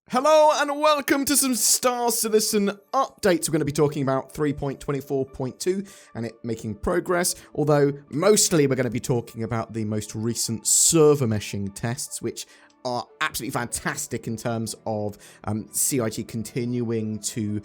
Hello and welcome to some Star Citizen updates. We're going to be talking about 3.24.2 and it making progress, although mostly we're going to be talking about the most recent server meshing tests, which are absolutely fantastic in terms of CIG continuing to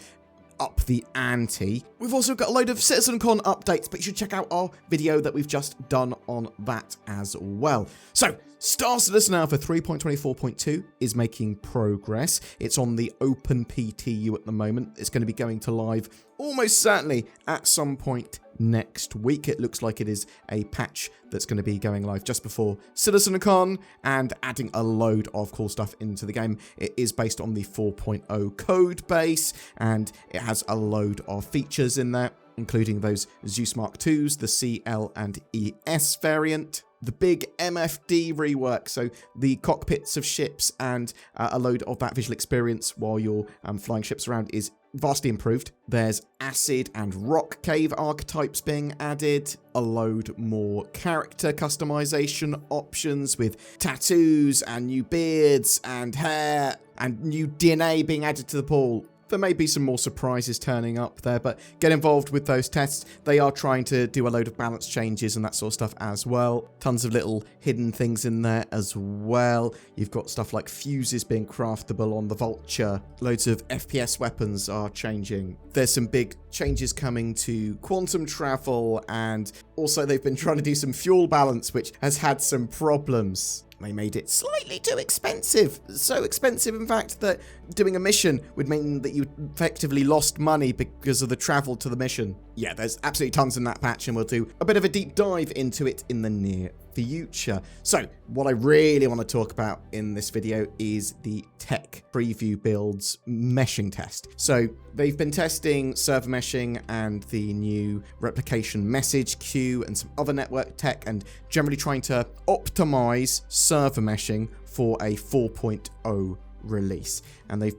up the ante. We've also got a load of CitizenCon updates, but you should check out our video that we've just done on that as well. So, Star Citizen Alpha 3.24.2 is making progress. It's on the Open PTU at the moment. It's going to be going to live almost certainly at some point next week. It looks like it is a patch that's going to be going live just before CitizenCon and adding a load of cool stuff into the game. It is based on the 4.0 code base and it has a load of features in there, including those Zeus Mark IIs, the CL and ES variant, the big MFD rework, so the cockpits of ships and a load of that visual experience while you're flying ships around is vastly improved. There's acid and rock cave archetypes being added, a load more character customization options with tattoos and new beards and hair and new DNA being added to the pool. There may be some more surprises turning up there, but get involved with those tests. They are trying to do a load of balance changes and that sort of stuff as well. Tons of little hidden things in there as well. You've got stuff like fuses being craftable on the Vulture. Loads of FPS weapons are changing. There's some big changes coming to quantum travel, and also they've been trying to do some fuel balance, which has had some problems. They made it slightly too expensive. So expensive, in fact, that doing a mission would mean that you effectively lost money because of the travel to the mission. Yeah, there's absolutely tons in that patch, and we'll do a bit of a deep dive into it in the near future. So, what I really want to talk about in this video is the tech preview builds meshing test. So, they've been testing server meshing and the new replication message queue and some other network tech, and generally trying to optimize server meshing for a 4.0 release. And they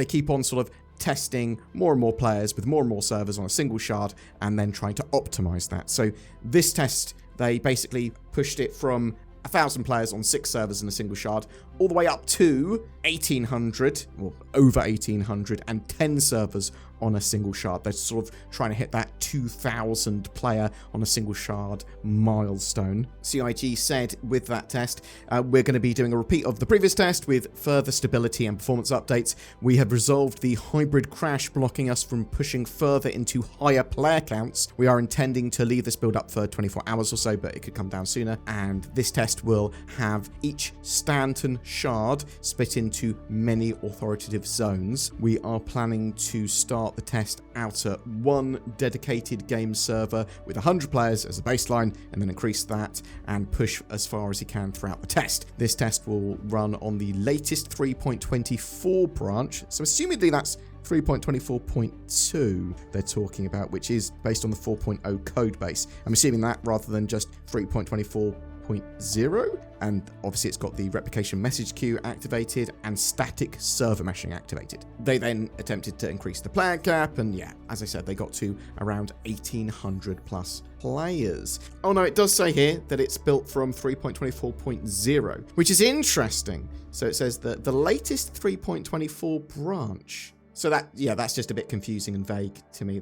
keep on sort of testing more and more players with more and more servers on a single shard and then trying to optimize that. So this test, they basically pushed it from 1,000 players on 6 servers in a single shard all the way up to 1,800, or over 1,800, and 10 servers on a single shard. They're sort of trying to hit that 2,000 player on a single shard milestone. CIG said with that test, we're going to be doing a repeat of the previous test with further stability and performance updates. We have resolved the hybrid crash blocking us from pushing further into higher player counts. We are intending to leave this build up for 24 hours or so, but it could come down sooner. And this test will have each Stanton shard split into many authoritative zones. We are planning to start the test out at one dedicated game server with 100 players as a baseline, and then increase that and push as far as you can throughout the test. This test will run on the latest 3.24 branch, so assumedly that's 3.24.2 they're talking about, which is based on the 4.0 code base. I'm assuming that rather than just 3.24.0, and obviously it's got the replication message queue activated and static server meshing activated. They then attempted to increase the player cap, and yeah, as I said, they got to around 1,800 plus players. Oh no, it does say here that it's built from 3.24.0, which is interesting. So it says that the latest 3.24 branch. So that's just a bit confusing and vague to me.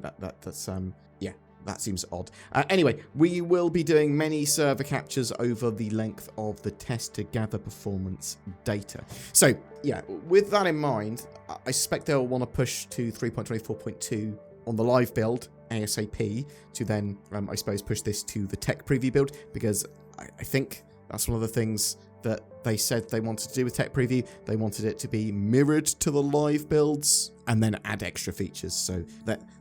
That seems odd. Anyway, we will be doing many server captures over the length of the test to gather performance data. So, yeah, with that in mind, I suspect they'll want to push to 3.24.2 on the live build ASAP to then, I suppose, push this to the tech preview build, because I think that's one of the things that they said they wanted to do with tech preview. They wanted it to be mirrored to the live builds and then add extra features. So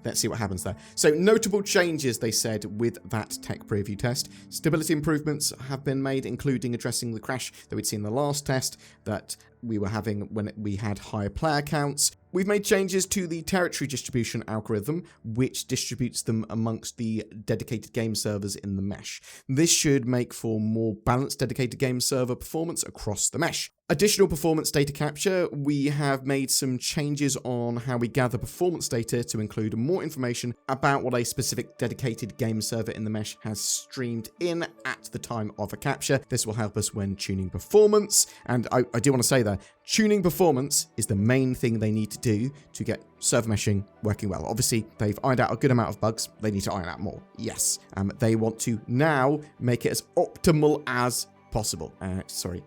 let's see what happens there. So notable changes, they said, with that tech preview test. Stability improvements have been made, including addressing the crash that we'd seen in the last test that we were having when we had higher player counts. We've made changes to the territory distribution algorithm, which distributes them amongst the dedicated game servers in the mesh. This should make for more balanced dedicated game server performance across the mesh. Additional performance data capture, we have made some changes on how we gather performance data to include more information about what a specific dedicated game server in the mesh has streamed in at the time of a capture. This will help us when tuning performance, and I do want to say that tuning performance is the main thing they need to do to get server meshing working well. Obviously, they've ironed out a good amount of bugs. They need to iron out more. Yes. They want to now make it as optimal as possible.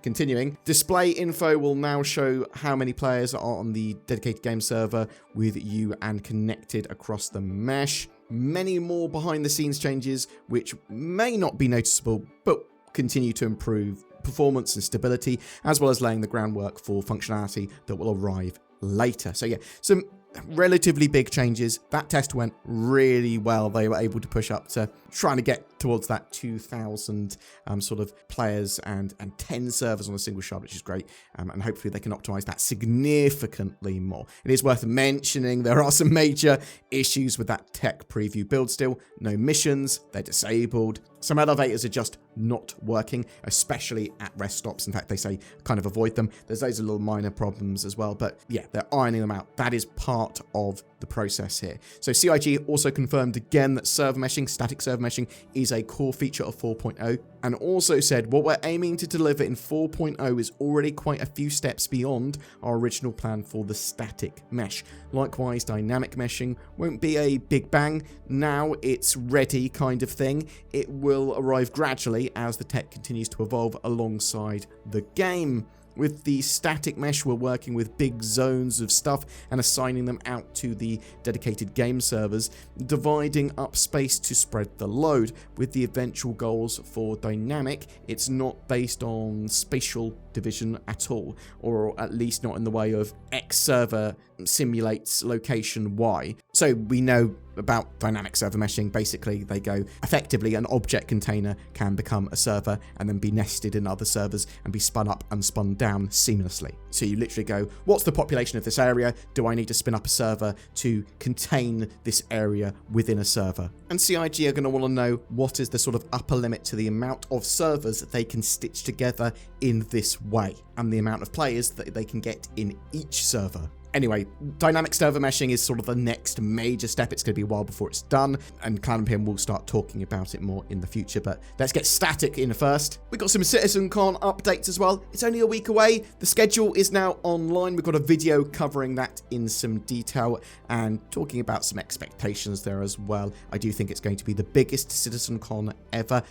Continuing. Display info will now show how many players are on the dedicated game server with you and connected across the mesh. Many more behind the scenes changes, which may not be noticeable, but continue to improve performance and stability, as well as laying the groundwork for functionality that will arrive later. So yeah, some relatively big changes. That test went really well. They were able to push up to trying to get towards that 2,000 sort of players and 10 servers on a single shard, which is great. And hopefully they can optimize that significantly more. It is worth mentioning there are some major issues with that tech preview build still. No missions, they're disabled. Some elevators are just not working, especially at rest stops. In fact, they say kind of avoid them. There's those little minor problems as well, but yeah, they're ironing them out. That is part of the process here. So CIG also confirmed again that server meshing, static server meshing, is a core feature of 4.0, and also said what we're aiming to deliver in 4.0 is already quite a few steps beyond our original plan for the static mesh. Likewise, dynamic meshing won't be a big bang. Now it's ready kind of thing. It will arrive gradually as the tech continues to evolve alongside the game. With the static mesh, we're working with big zones of stuff and assigning them out to the dedicated game servers, dividing up space to spread the load. With the eventual goals for dynamic, it's not based on spatial division at all, or at least not in the way of X server simulates location Y. So we know about dynamic server meshing. Basically, they go effectively an object container can become a server and then be nested in other servers and be spun up and spun down seamlessly. So you literally go, what's the population of this area? Do I need to spin up a server to contain this area within a server? And CIG are going to want to know what is the sort of upper limit to the amount of servers that they can stitch together in this way, and the amount of players that they can get in each server. Anyway, dynamic server meshing is sort of the next major step. It's going to be a while before it's done, and Cloud Imperium will start talking about it more in the future, but let's get static in first. We've got some CitizenCon updates as well. It's only a week away. The schedule is now online. We've got a video covering that in some detail and talking about some expectations there as well. I do think it's going to be the biggest CitizenCon ever,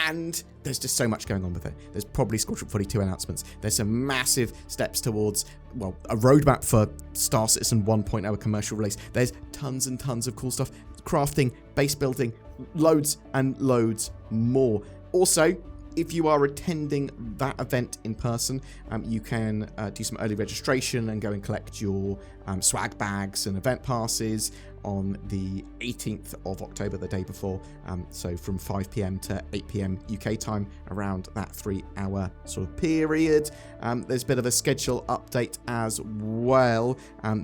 and there's just so much going on with it. There's probably Squadron 42 announcements. There's some massive steps towards, well, a roadmap for Star Citizen 1.0 commercial release. There's tons and tons of cool stuff. Crafting, base building, loads and loads more. Also, if you are attending that event in person, you can do some early registration and go and collect your swag bags and event passes on the 18th of October, the day before. So from 5 p.m. to 8 p.m. UK time, around that 3-hour sort of period. There's a bit of a schedule update as well.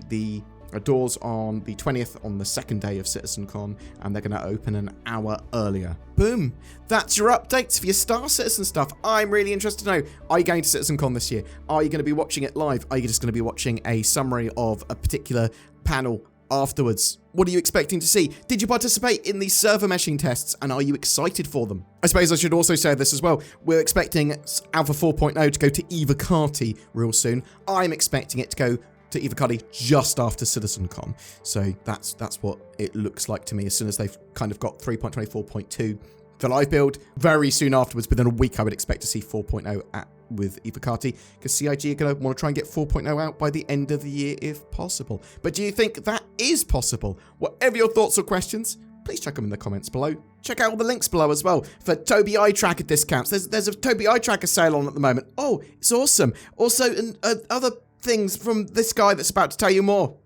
The doors on the 20th, on the second day of CitizenCon, and they're going to open an hour earlier. Boom! That's your updates for your Star Citizen stuff. I'm really interested to know, are you going to CitizenCon this year? Are you going to be watching it live? Are you just going to be watching a summary of a particular panel afterwards? What are you expecting to see? Did you participate in these server meshing tests, and are you excited for them? I suppose I should also say this as well. We're expecting Alpha 4.0 to go to Evocati real soon. I'm expecting it to go to Evocati just after CitizenCon. So that's what it looks like to me, as soon as they've kind of got 3.24.2 the live build. Very soon afterwards, within a week, I would expect to see 4.0 with Evocati, because CIG are going to want to try and get 4.0 out by the end of the year if possible. But do you think that is possible? Whatever your thoughts or questions, please check them in the comments below. Check out all the links below as well for Tobii Eye Tracker discounts. There's a Tobii Eye Tracker sale on at the moment. Oh, it's awesome. Also, other things from this guy that's about to tell you more.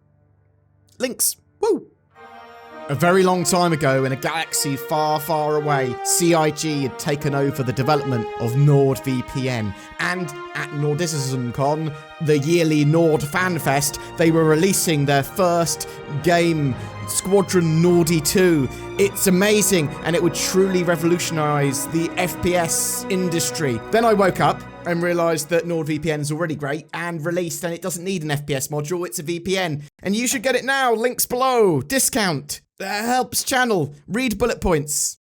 Links. Woo! A very long time ago, in a galaxy far, far away, CIG had taken over the development of NordVPN. And at NordCitizenCon, the yearly Nord Fan Fest, they were releasing their first game Squadron Nordy 2. It's amazing, and it would truly revolutionize the FPS industry. Then I woke up and realized that NordVPN is already great and released, and it doesn't need an FPS module, it's a VPN. And you should get it now, links below. Discount. Helps channel. Read bullet points.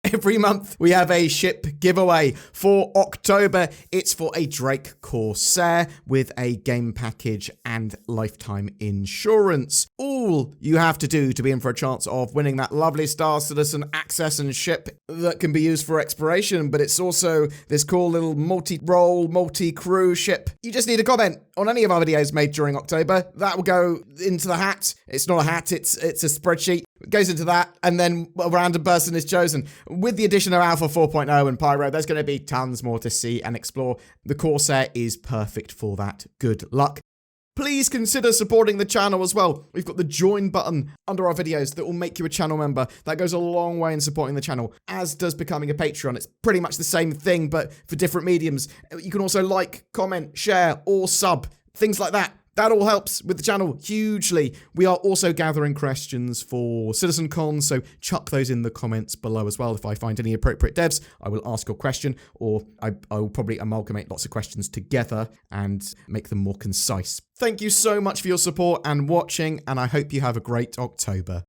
Every month we have a ship giveaway. For October, it's for a Drake Corsair with a game package and lifetime insurance. All you have to do to be in for a chance of winning that lovely Star Citizen access and ship that can be used for exploration, but it's also this cool little multi-role, multi-crew ship. You just need a comment on any of our videos made during October. That will go into the hat. It's not a hat, it's a spreadsheet. It goes into that, and then a random person is chosen. With the addition of Alpha 4.0 and Pyro, there's going to be tons more to see and explore. The Corsair is perfect for that. Good luck. Please consider supporting the channel as well. We've got the join button under our videos that will make you a channel member. That goes a long way in supporting the channel, as does becoming a Patreon. It's pretty much the same thing, but for different mediums. You can also like, comment, share, or sub, things like that. That all helps with the channel hugely. We are also gathering questions for CitizenCon, so chuck those in the comments below as well. If I find any appropriate devs, I will ask your question, or I will probably amalgamate lots of questions together and make them more concise. Thank you so much for your support and watching, and I hope you have a great October.